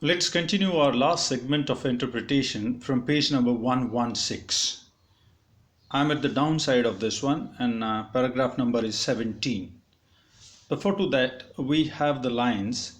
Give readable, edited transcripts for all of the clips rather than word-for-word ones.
Let's continue our last segment of interpretation from page number 116. I'm at the downside of this one, and paragraph number is 17. Before to that, we have the lines,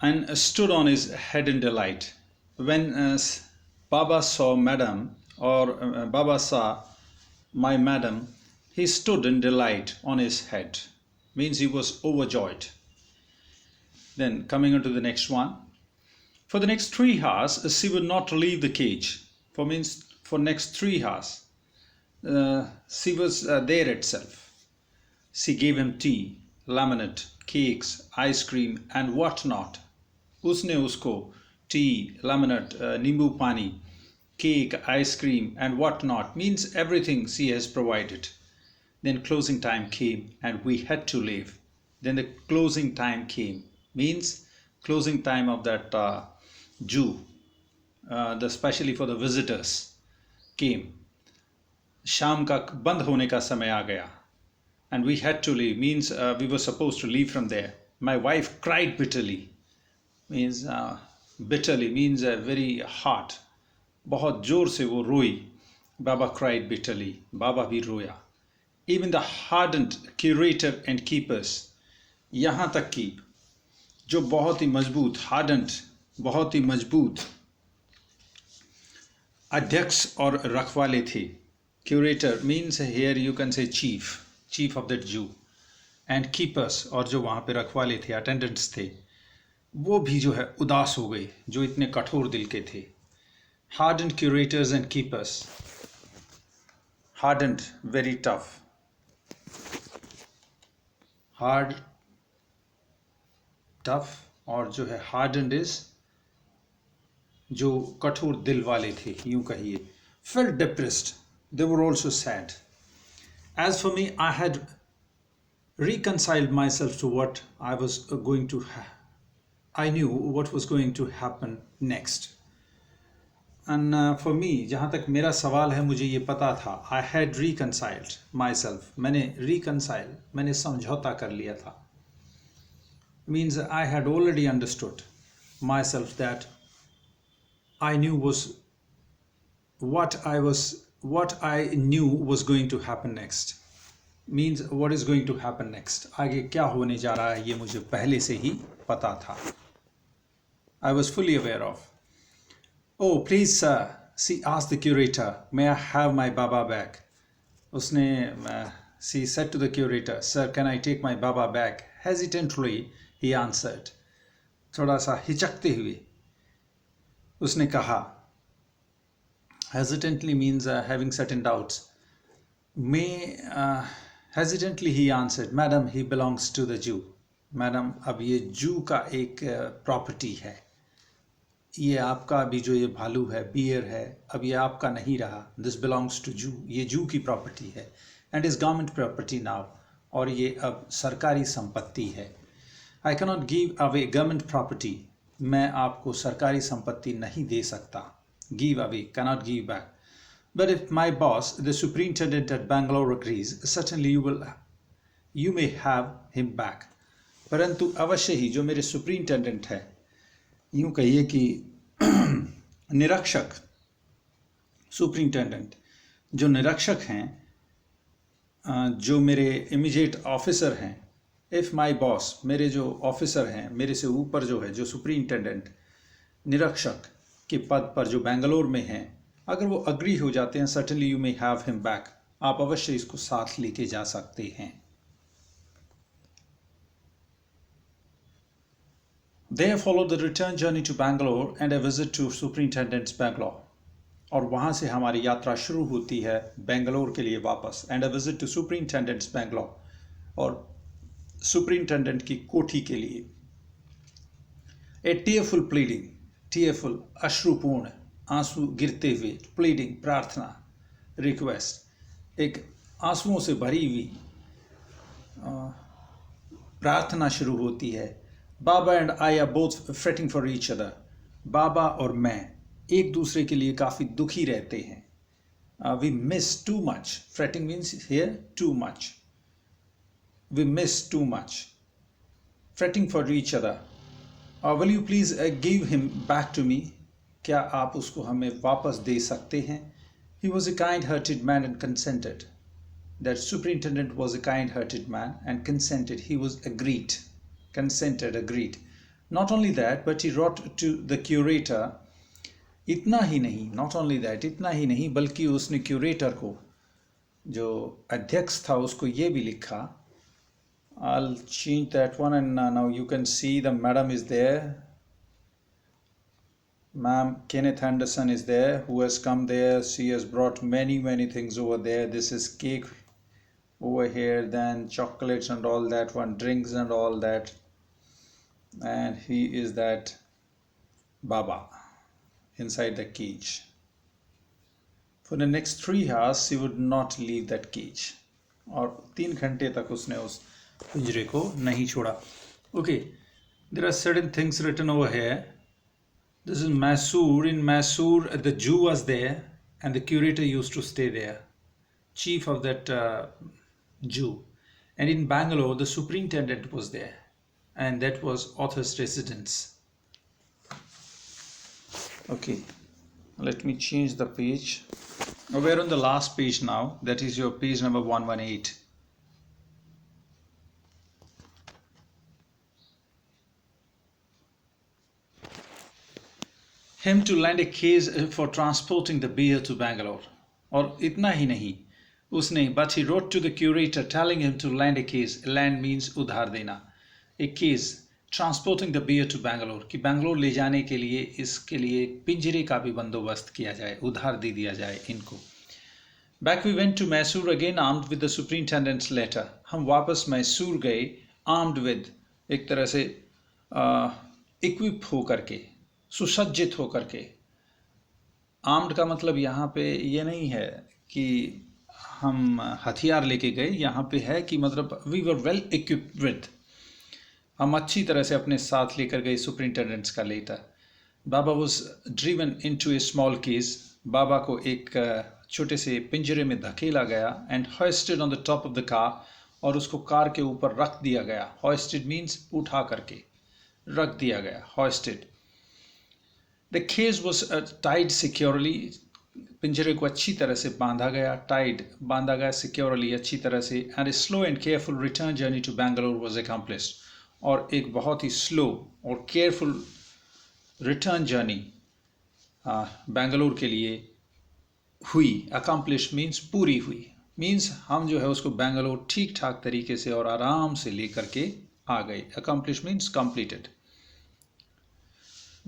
and stood on his head in delight. When Baba saw Madam, or Baba saw my Madam, he stood in delight on his head. Means he was overjoyed. Then coming on to the next one. For the next 3 hours, she would not leave the cage. For next 3 hours, she was there itself. She gave him tea, lemonade, cakes, ice cream, and what not. उसने उसको tea, lemonade, नींबू पानी, cake, ice cream, and what not means everything she has provided. Then closing time came, and we had to leave. Then the closing time came means closing time of that Jew, especially for the visitors, came. शाम का बंद होने का समय आ गया. And we had to leave means we were supposed to leave from there. My wife cried bitterly. Means bitterly means very hard. बहुत जोर से वो रोई. Baba cried bitterly. बाबा भी रोया. Even the hardened curator and keepers, यहाँ तक कि जो बहुत ही मजबूत hardened, बहुत ही मजबूत अध्यक्ष और रखवाले थे. Curator means here you can say chief of that Jew, and keepers और जो वहाँ पे रखवाले थे, attendants थे, वो भी जो है उदास हो गए, जो इतने कठोर दिल के थे. Hardened curators and keepers. Hardened, very tough. Hard, tough, और जो है hardened is जो कठोर दिल वाले थे, यूं कहिए. Felt depressed. They were also sad. As for me, I had reconciled myself to what I was going to I knew what was going to happen next. And for me, जहाँ तक मेरा सवाल है, मुझे ये पता था. I had reconciled myself. मैंने समझौता कर लिया था. Means I had already understood myself that I knew was what I knew was going to happen next. Means what is going to happen next. आगे क्या होने जा रहा है ये मुझे पहले से ही पता था. I was fully aware of. Oh, please, sir, she asked the curator, may I have my Baba back? She said to the curator, sir, can I take my Baba back? Hesitantly, he answered. थोड़ा सा हिचकते हुए उसने कहा. Hesitantly means having certain doubts. Hesitantly he answered, Madam, he belongs to the Jew. Madam, अब ये Jew का एक property है. ये आपका अभी जो ये भालू है, बियर है, अब ये आपका नहीं रहा. This belongs to Jew. ये Jew की प्रॉपर्टी है. And is government property now. और ये अब सरकारी संपत्ति है. I cannot give away government property. मैं आपको सरकारी संपत्ति नहीं दे सकता. Give away, cannot give back. But if my boss, the superintendent at Bangalore agrees, certainly you may have him back. परंतु अवश्य ही जो मेरे सुपरिंटेंडेंट है, यूं कहिए कि निरीक्षक, सुपरिंटेंडेंट जो निरीक्षक हैं, जो मेरे इमीडिएट ऑफिसर हैं. इफ माय बॉस, मेरे जो ऑफिसर हैं, मेरे से ऊपर जो है, जो सुपरिंटेंडेंट निरीक्षक के पद पर जो बेंगलोर में हैं, अगर वो अग्री हो जाते हैं, certainly you may have him back, आप अवश्य इसको साथ लेके जा सकते हैं. There followed the return journey to Bangalore and a visit to Superintendent's Bangalore. और वहाँ से हमारी यात्रा शुरू होती है बेंगलोर के लिए वापस. And a visit to Superintendent's Bangalore. और सुपरिंटेंडेंट की कोठी के लिए. A tearful pleading. Tearful, अश्रुपूर्ण, आंसू गिरते हुए. Pleading, प्रार्थना. Request, एक आंसुओं से भरी हुई प्रार्थना शुरू होती है. Baba and I are both fretting for each other. Baba और मैं एक दूसरे के लिए काफ़ी दुखी रहते हैं. We miss too much. Fretting means here too much. We miss too much. Fretting for each other. Will you please give him back to me? क्या आप उसको हमें वापस दे सकते हैं? He was a kind-hearted man and consented. That superintendent was a kind-hearted man and consented. He was agreed, consented, agreed. Not only that, but he wrote to the curator. इतना ही नहीं, not only that, इतना ही नहीं, बल्कि उसने curator को, जो अध्यक्ष था, उसको ये भी लिखा. I'll change that one, and now you can see the madam is there. Ma'am Kenneth Anderson is there, who has come there. She has brought many things over there. This is cake over here, then chocolates and all that one, drinks and all that. And he is that Baba inside the cage. For the next 3 hours, she would not leave that cage. और 3 घंटे तक उसने उस पिंजरे को नहीं छोड़ा. Okay, there are certain things written over here. This is Mysore. In Mysore, the Jew was there, and the curator used to stay there, chief of that Jew. And in Bangalore, the superintendent was there, and that was author's residence. Okay, let me change the page. We're on the last page now. That is your page number 118. Him to land a case for transporting the beer to Bangalore. और इतना ही नहीं, उसने, but he wrote to the curator telling him to land a case. Land means उधार देना. A case transporting the beer to Bangalore, कि बैंगलोर ले जाने के लिए इसके लिए पिंजरे का भी बंदोबस्त किया जाए, उधार दे दिया जाए इनको. Back we went to Mysore again, armed with the superintendent's letter. हम वापस मैसूर गए, armed with, एक तरह से equip हो करके, सुसज्जित होकर के. आर्म्ड का मतलब यहाँ पे ये नहीं है कि हम हथियार लेके गए, यहाँ पे है कि मतलब we were well equipped with, हम अच्छी तरह से अपने साथ लेकर गए सुपरिंटेंडेंट्स का letter. Baba was driven into a small case, Baba को एक छोटे से पिंजरे में धकेला गया. And hoisted on the top of the car, और उसको कार के ऊपर रख दिया गया. होइस्टेड मीन्स उठा करके रख दिया गया, होइस्टेड. The cage was tied securely. पिंजरे को अच्छी तरह से बांधा गया, tied बांधा गया securely अच्छी तरह से. And a slow and careful return journey to Bangalore was accomplished. और एक बहुत ही slow और careful return journey बैंगलोर के लिए हुई. Accomplished means पूरी हुई, means हम जो है उसको बैंगलोर ठीक ठाक तरीके से और आराम से लेकर के आ गए. Accomplished means completed.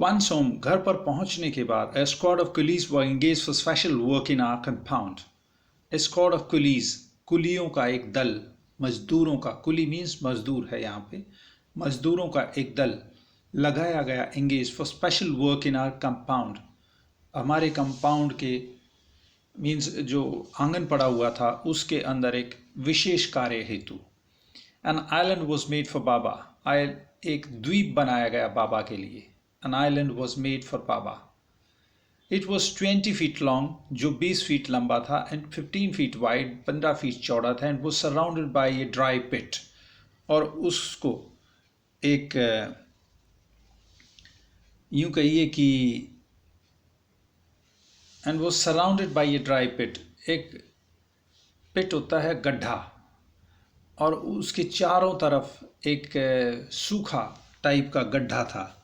Once home, घर पर पहुंचने के बाद, a squad of coolies were engaged for special work in our compound. A squad of coolies, कुलियों का एक दल, मजदूरों का, कुली means मजदूर है यहाँ पे, मजदूरों का एक दल लगाया गया, engaged for special work in our compound. हमारे कंपाउंड के means जो आंगन पड़ा हुआ था उसके अंदर एक विशेष कार्य हेतु. An island was made for Baba. एक द्वीप बनाया गया बाबा के लिए. An island was made for Baba. It was 20 feet long, जो 20 feet लंबा था, and 15 feet wide, 15 feet चौड़ा था, and was surrounded by a dry pit. और उसको एक यूं कहिए कि and was surrounded by a dry pit. एक पिट होता है गड्ढा, और उसके चारों तरफ एक सूखा टाइप का गड्ढा था,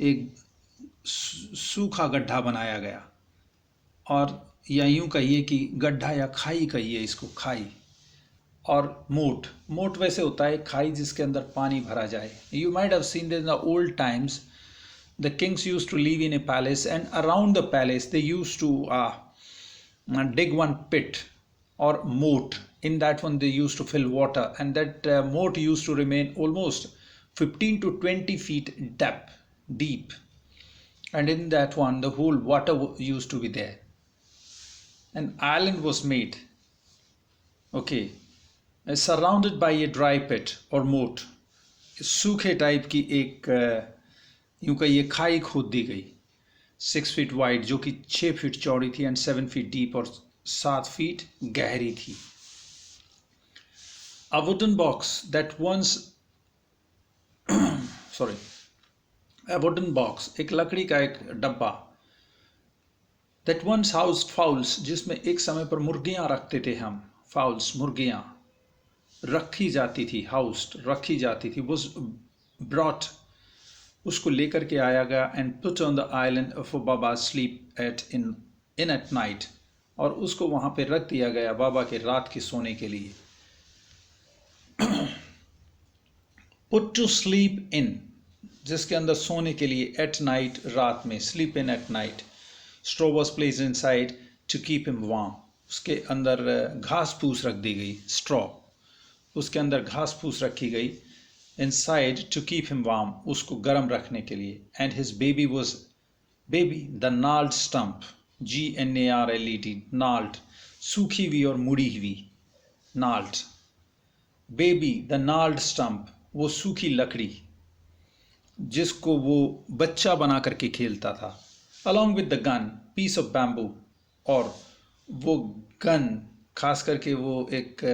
एक सूखा गड्ढा बनाया गया. और या यूं कहिए कि गड्ढा या खाई कहिए इसको, खाई. और मोट, मोट वैसे होता है खाई जिसके अंदर पानी भरा जाए. You might have seen in the old times the kings used to live in a palace, and around the palace they used to dig one pit or moat. In that one they used to fill water, and that moat used to remain almost 15 to 20 feet deep, and in that one the whole water used to be there. An island was made, okay, surrounded by a dry pit or moat. सूखे type की एक यूं कहिए खाई खोद दी गई, 6 feet wide, जो कि 6 feet चौड़ी थी, एंड 7 feet deep, और 7 feet गहरी थी. A wooden box that once sorry, A wooden box, एक लकड़ी का एक डब्बा. That once housed fowls, जिसमें एक समय पर मुर्गियां रखते थे हम. Fowls, मुर्गियां रखी जाती थी. Housed, रखी जाती थी. Was brought, उसको लेकर के आया गया. And put on the island for Baba's sleep in at night, और उसको वहां पे रख दिया गया बाबा के रात के सोने के लिए. Put to sleep in, जिसके अंदर सोने के लिए. At night, रात में. Sleep in at night. Straw was placed inside to keep him warm, उसके अंदर घास फूस रख दी गई. Straw, उसके अंदर घास फूस रखी गई. Inside to keep him warm, उसको गर्म रखने के लिए. And his baby was, baby, the gnarled stump, Gnarled, gnarled, सूखी हुई और मुड़ी हुई. Gnarled, baby, the gnarled stump, वो सूखी लकड़ी जिसको वो बच्चा बना करके खेलता था. Along with the gun, piece of bamboo, और वो गन, खास करके वो एक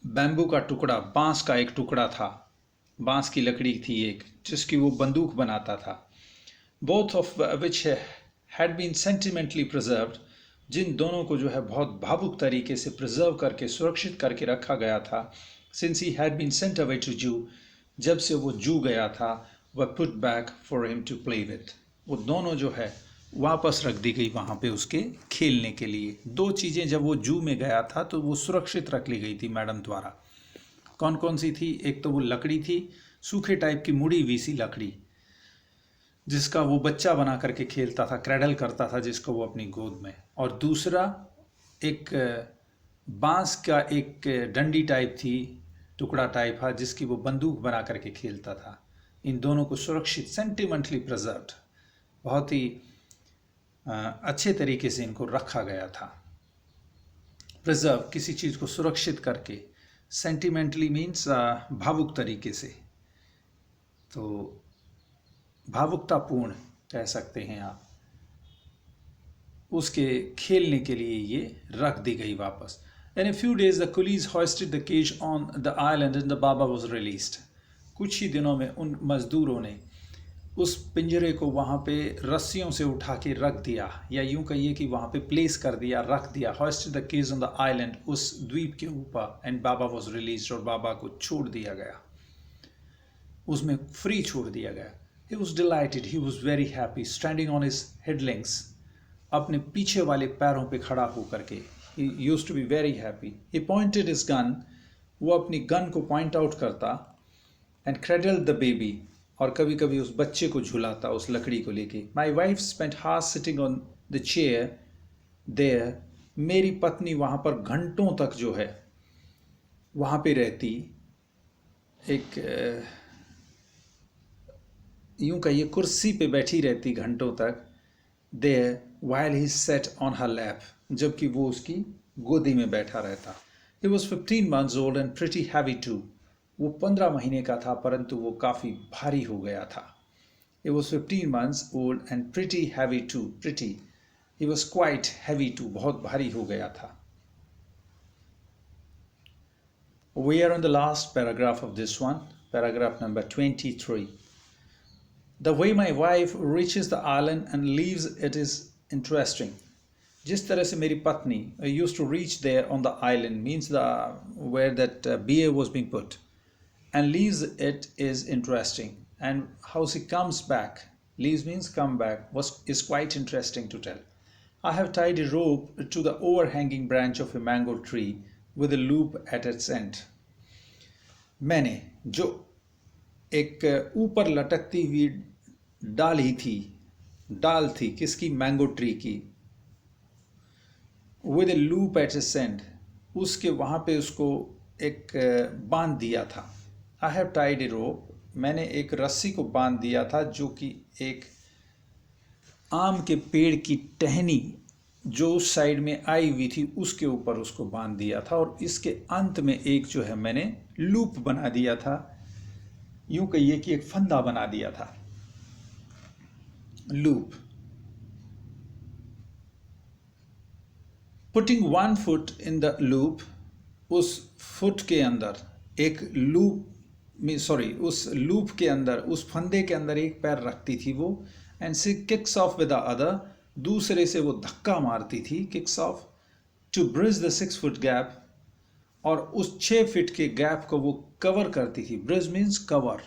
बैम्बू का टुकड़ा, बांस का एक टुकड़ा था. बांस की लकड़ी थी एक, जिसकी वो बंदूक बनाता था. Both of which had been sentimentally preserved, जिन दोनों को जो है बहुत भावुक तरीके से प्रिजर्व करके, सुरक्षित करके रखा गया था. Since he had been sent away to Jew, जब से वो जू गया था, were put back for him to play with. वो दोनों जो है वापस रख दी गई वहाँ पे उसके खेलने के लिए. दो चीज़ें जब वो जू में गया था तो वो सुरक्षित रख ली गई थी मैडम द्वारा. कौन कौन सी थी? एक तो वो लकड़ी थी, सूखे टाइप की मुड़ी हुई सी लकड़ी, जिसका वो बच्चा बना करके खेलता था, क्रैडल करता था जिसको वो अपनी गोद में. और दूसरा एक बांस का एक डंडी टाइप थी, टुकड़ा टाइप था, जिसकी वो बंदूक बना करके खेलता था. इन दोनों को सुरक्षित, सेंटिमेंटली प्रिजर्व्ड, बहुत ही अच्छे तरीके से इनको रखा गया था. प्रिजर्व, किसी चीज़ को सुरक्षित करके. सेंटिमेंटली मीन्स भावुक तरीके से, तो भावुकतापूर्ण कह सकते हैं आप. उसके खेलने के लिए ये रख दी गई वापस. In a few days, the coolies hoisted the cage on the island and the Baba was released. कुछ ही दिनों में उन मजदूरों ने उस पिंजरे को वहाँ पे रस्सियों से उठा के रख दिया, या यूं कहिए कि वहाँ पे प्लेस कर दिया, रख दिया. Hoisted the cage on the island, उस द्वीप के ऊपर. And Baba was released, और बाबा को छोड़ दिया गया, उसमें फ्री छोड़ दिया गया. He was delighted, he was very happy, standing on his headlings, अपने पीछे वाले पैरों पे खड़ा होकर के. He used to be very happy. He pointed his gun, वो अपनी गन को पॉइंट आउट करता. And cradled the baby, और कभी कभी उस बच्चे को झुलाता उस लकड़ी को लेके. My wife spent hours sitting on the chair there. मेरी पत्नी वहाँ पर घंटों तक जो है वहाँ पे रहती, एक यूं कहिए कुर्सी पे बैठी रहती घंटों तक. There while he sat on her lap, जबकि वो उसकी गोदी में बैठा रहता. He was 15 months old and pretty heavy too. वो 15 महीने का था, परंतु वो काफ़ी भारी हो गया था. He was 15 months old and pretty heavy too. Pretty. He was quite heavy too. बहुत भारी हो गया था. We are on the last paragraph of this one, paragraph number 23. The way my wife reaches the island and leaves it is interesting. जिस तरह से मेरी पत्नी used to reach there on the island, means where that beer was being put, and leaves it is interesting. And how she comes back, leaves means come back, is quite interesting to tell. I have tied a rope to the overhanging branch of a mango tree with a loop at its end. मैंने जो एक ऊपर लटकती हुई डाल थी किसकी? Mango tree की. with a loop at its end, उसके वहाँ पे उसको एक बांध दिया था. I have tied a rope, मैंने एक रस्सी को बांध दिया था, जो कि एक आम के पेड़ की टहनी जो उस साइड में आई हुई थी उसके ऊपर उसको बांध दिया था. और इसके अंत में एक जो है मैंने लूप बना दिया था, यूं कहिए कि एक फंदा बना दिया था. Loop. Putting one foot in the loop, उस फुट के अंदर एक लूप उस लूप के अंदर, उस फंदे के अंदर एक पैर रखती थी वो, and she kicks off with the other, दूसरे से वो धक्का मारती थी, kicks off, to bridge the 6 foot gap, और उस 6 फीट के गैप को वो कवर करती थी. ब्रिज मीन्स कवर,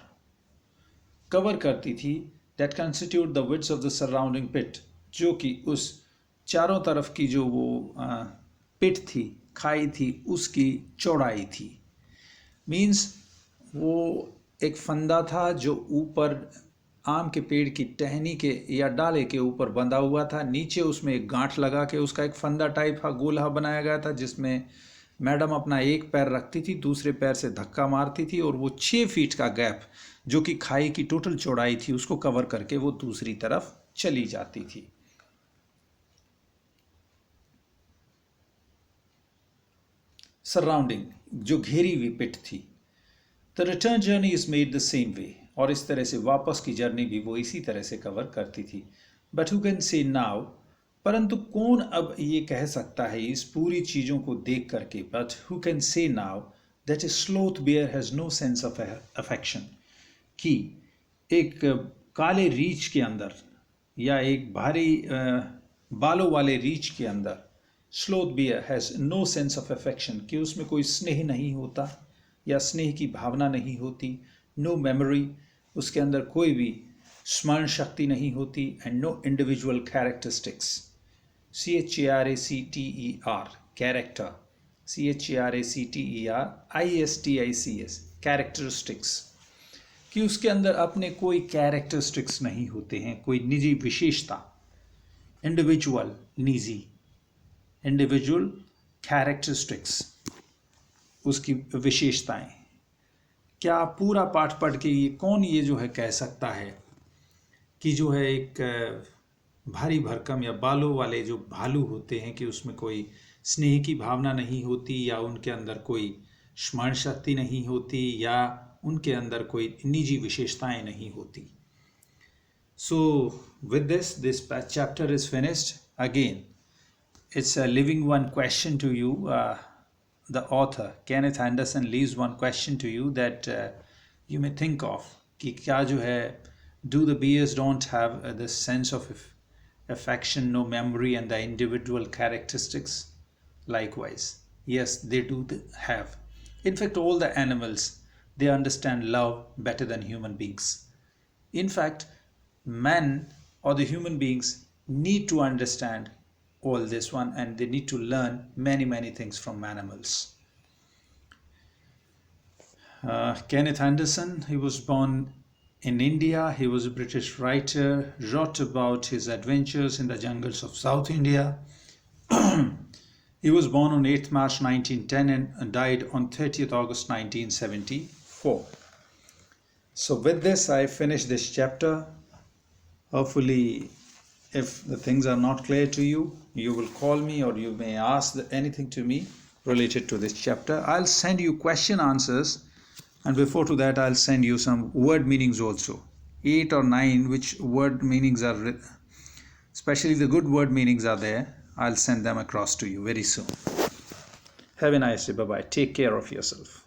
कवर करती थी. That constitute the width of the surrounding pit, जो कि उस चारों तरफ की जो वो पिट थी, खाई थी, उसकी चौड़ाई थी. मीन्स वो एक फंदा था जो ऊपर आम के पेड़ की टहनी के या डाले के ऊपर बंधा हुआ था. नीचे उसमें एक गांठ लगा के उसका एक फंदा टाइप का गोला बनाया गया था, जिसमें मैडम अपना एक पैर रखती थी, दूसरे पैर से धक्का मारती थी, और वो 6 फीट का गैप जो कि खाई की टोटल चौड़ाई थी उसको कवर करके वो दूसरी तरफ चली जाती थी. सराउंडिंग, जो घेरी हुई पिट थी. The return journey is made the same way, और इस तरह से वापस की जर्नी भी वो इसी तरह से कवर करती थी. But who can say now, परंतु कौन अब ये कह सकता है इस पूरी चीज़ों को देख करके, but who can say now that a sloth bear has no sense of affection, कि एक काले रीछ के अंदर या एक भारी बालों वाले रीछ के अंदर, sloth bear has no sense of affection, कि उसमें कोई स्नेह नहीं होता या स्नेह की भावना नहीं होती. नो मेमोरी, उसके अंदर कोई भी स्मरण शक्ति नहीं होती. And no individual characteristics, CHARACTER, character, CHARACTERISTICS, characteristics, कि उसके अंदर अपने कोई कैरेक्टरिस्टिक्स नहीं होते हैं, कोई निजी विशेषता. इंडिविजुअल, निजी, इंडिविजुअल कैरेक्टरिस्टिक्स, उसकी विशेषताएं. क्या पूरा पाठ पढ़ के ये कौन ये जो है कह सकता है कि जो है एक भारी भरकम या बालों वाले जो भालू होते हैं कि उसमें कोई स्नेह की भावना नहीं होती, या उनके अंदर कोई स्मरण शक्ति नहीं होती, या उनके अंदर कोई निजी विशेषताएं नहीं होती. So with this chapter is finished. Again it's a living one question to you. The author Kenneth Anderson leaves one question to you that you may think of, कि क्या जो है, do the bears don't have this sense of affection, no memory, and the individual characteristics? Likewise, yes, they do have. In fact, all the animals, they understand love better than human beings. In fact, men or the human beings need to understand all this one, and they need to learn many things from animals. Kenneth Anderson, he was born in India. He was a British writer, wrote about his adventures in the jungles of South India. He was born on 8th March 1910 and died on 30th August 1974. So with this, I finish this chapter. Hopefully, if the things are not clear to you, you will call me, or you may ask anything to me related to this chapter. I'll send you question answers, and before to that I'll send you some word meanings also, 8 or 9, which word meanings are, especially the good word meanings are there. I'll send them across to you very soon. Have a nice day. Bye bye. Take care of yourself.